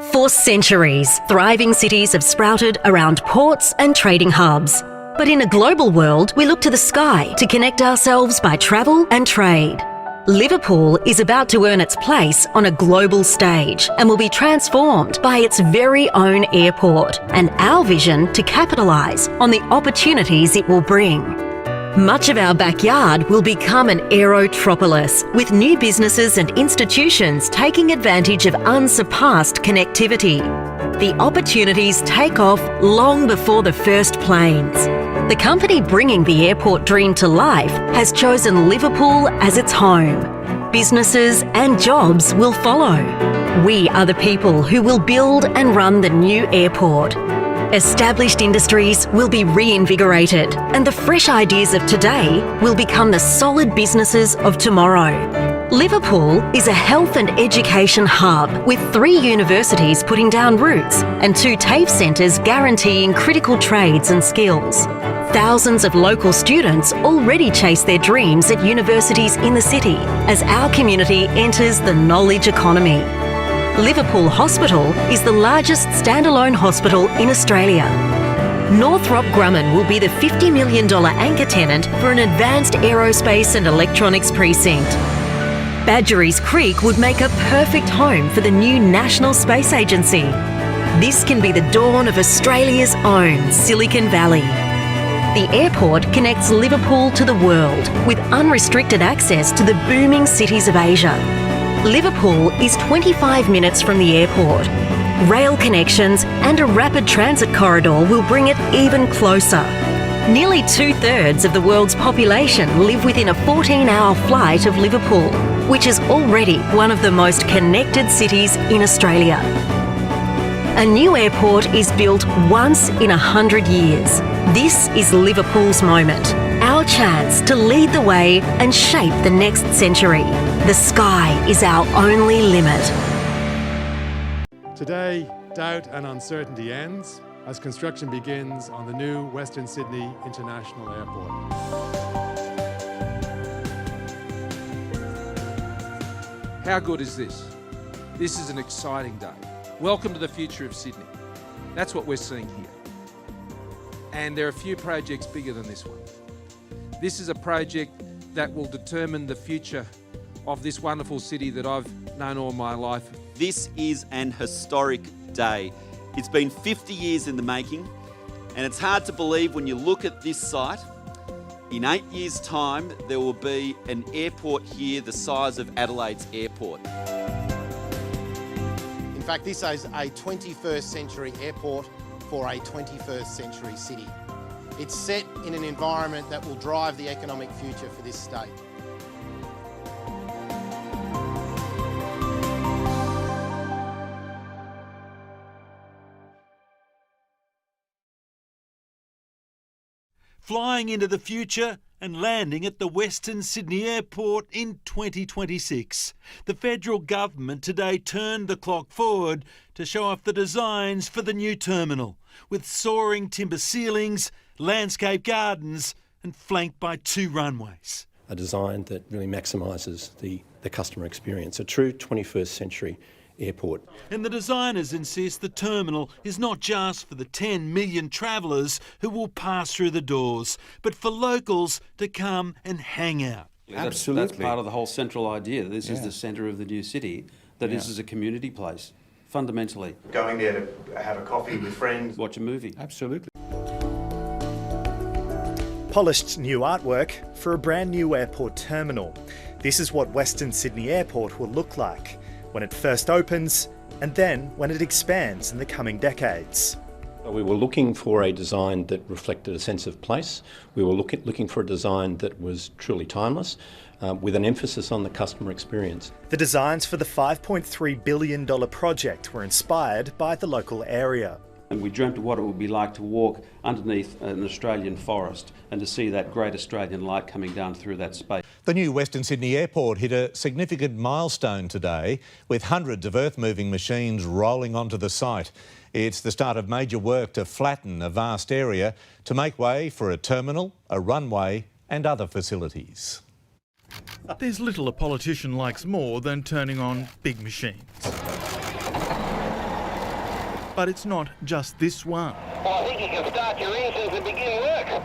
For centuries, thriving cities have sprouted around ports and trading hubs. But in a global world, we look to the sky to connect ourselves by travel and trade. Liverpool is about to earn its place on a global stage and will be transformed by its very own airport and our vision to capitalise on the opportunities it will bring. Much of our backyard will become an aerotropolis, with new businesses and institutions taking advantage of unsurpassed connectivity. The opportunities take off long before the first planes. The company bringing the airport dream to life has chosen Liverpool as its home. Businesses and jobs will follow. We are the people who will build and run the new airport. Established industries will be reinvigorated, and the fresh ideas of today will become the solid businesses of tomorrow. Liverpool is a health and education hub with 3 universities putting down roots and 2 TAFE centres guaranteeing critical trades and skills. Thousands of local students already chase their dreams at universities in the city as our community enters the knowledge economy. Liverpool Hospital is the largest standalone hospital in Australia. Northrop Grumman will be the $50 million anchor tenant for an advanced aerospace and electronics precinct. Badgerys Creek would make a perfect home for the new National Space Agency. This can be the dawn of Australia's own Silicon Valley. The airport connects Liverpool to the world with unrestricted access to the booming cities of Asia. Liverpool is 25 minutes from the airport. Rail connections and a rapid transit corridor will bring it even closer. Nearly 2/3 of the world's population live within a 14-hour flight of Liverpool, which is already one of the most connected cities in Australia. A new airport is built once in 100 years. This is Liverpool's moment, our chance to lead the way and shape the next century. The sky is our only limit. Today, doubt and uncertainty ends as construction begins on the new Western Sydney International Airport. How good is this? This is an exciting day. Welcome to the future of Sydney. That's what we're seeing here. And there are few projects bigger than this one. This is a project that will determine the future of this wonderful city that I've known all my life. This is an historic day. It's been 50 years in the making, and it's hard to believe when you look at this site. In 8 years' time, there will be an airport here the size of Adelaide's airport. In fact, this is a 21st century airport for a 21st century city. It's set in an environment that will drive the economic future for this state. Flying into the future and landing at the Western Sydney Airport in 2026. The federal government today turned the clock forward to show off the designs for the new terminal, with soaring timber ceilings, landscape gardens and flanked by 2 runways. A design that really maximises the customer experience, a true 21st century airport. And the designers insist the terminal is not just for the 10 million travellers who will pass through the doors, but for locals to come and hang out. Absolutely. That's part of the whole central idea. This is the centre of the new city, that this is a community place, fundamentally. Going there to have a coffee with friends. Watch a movie. Absolutely. Polished new artwork for a brand new airport terminal. This is what Western Sydney Airport will look like when it first opens, and then when it expands in the coming decades. We were looking for a design that reflected a sense of place. We were looking for a design that was truly timeless, with an emphasis on the customer experience. The designs for the $5.3 billion project were inspired by the local area. And we dreamt of what it would be like to walk underneath an Australian forest and to see that great Australian light coming down through that space. The new Western Sydney Airport hit a significant milestone today, with hundreds of earth-moving machines rolling onto the site. It's the start of major work to flatten a vast area to make way for a terminal, a runway and other facilities. There's little a politician likes more than turning on big machines. But it's not just this one. Well, I think you can start your engines and begin work.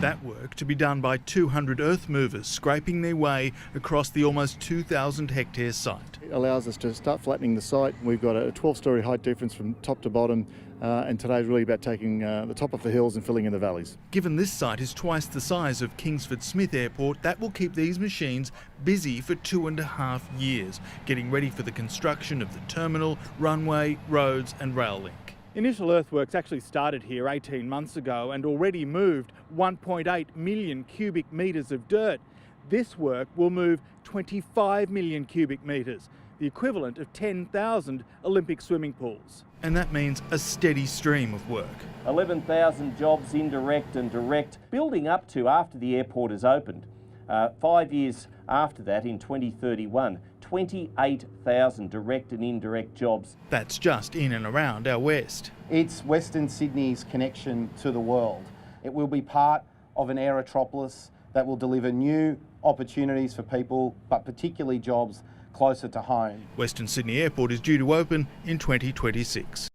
That work to be done by 200 earth movers scraping their way across the almost 2,000 hectare site. It allows us to start flattening the site. We've got a 12-storey height difference from top to bottom, and today's really about taking the top of the hills and filling in the valleys. Given this site is twice the size of Kingsford Smith Airport, that will keep these machines busy for 2.5 years, getting ready for the construction of the terminal, runway, roads and rail link. Initial earthworks actually started here 18 months ago and already moved 1.8 million cubic metres of dirt. This work will move 25 million cubic metres, the equivalent of 10,000 Olympic swimming pools. And that means a steady stream of work. 11,000 jobs, indirect and direct, building up to after the airport is opened. 5 years after that, in 2031, 28,000 direct and indirect jobs. That's just in and around our west. It's Western Sydney's connection to the world. It will be part of an aerotropolis that will deliver new opportunities for people, but particularly jobs closer to home. Western Sydney Airport is due to open in 2026.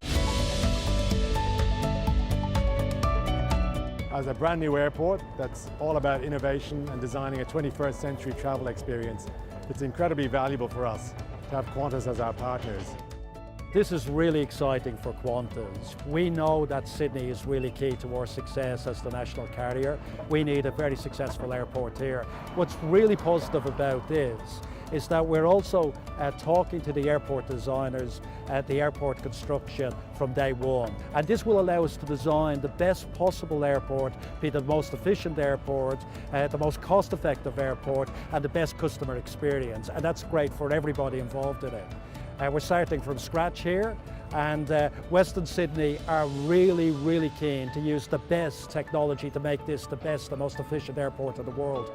As a brand new airport that's all about innovation and designing a 21st century travel experience, it's incredibly valuable for us to have Qantas as our partners. This is really exciting for Qantas. We know that Sydney is really key to our success as the national carrier. We need a very successful airport here. What's really positive about this is that we're also talking to the airport designers at the airport construction from day one. And this will allow us to design the best possible airport, be the most efficient airport, the most cost-effective airport, and the best customer experience. And that's great for everybody involved in it. We're starting from scratch here, and Western Sydney are really, really keen to use the best technology to make this the best, the most efficient airport in the world.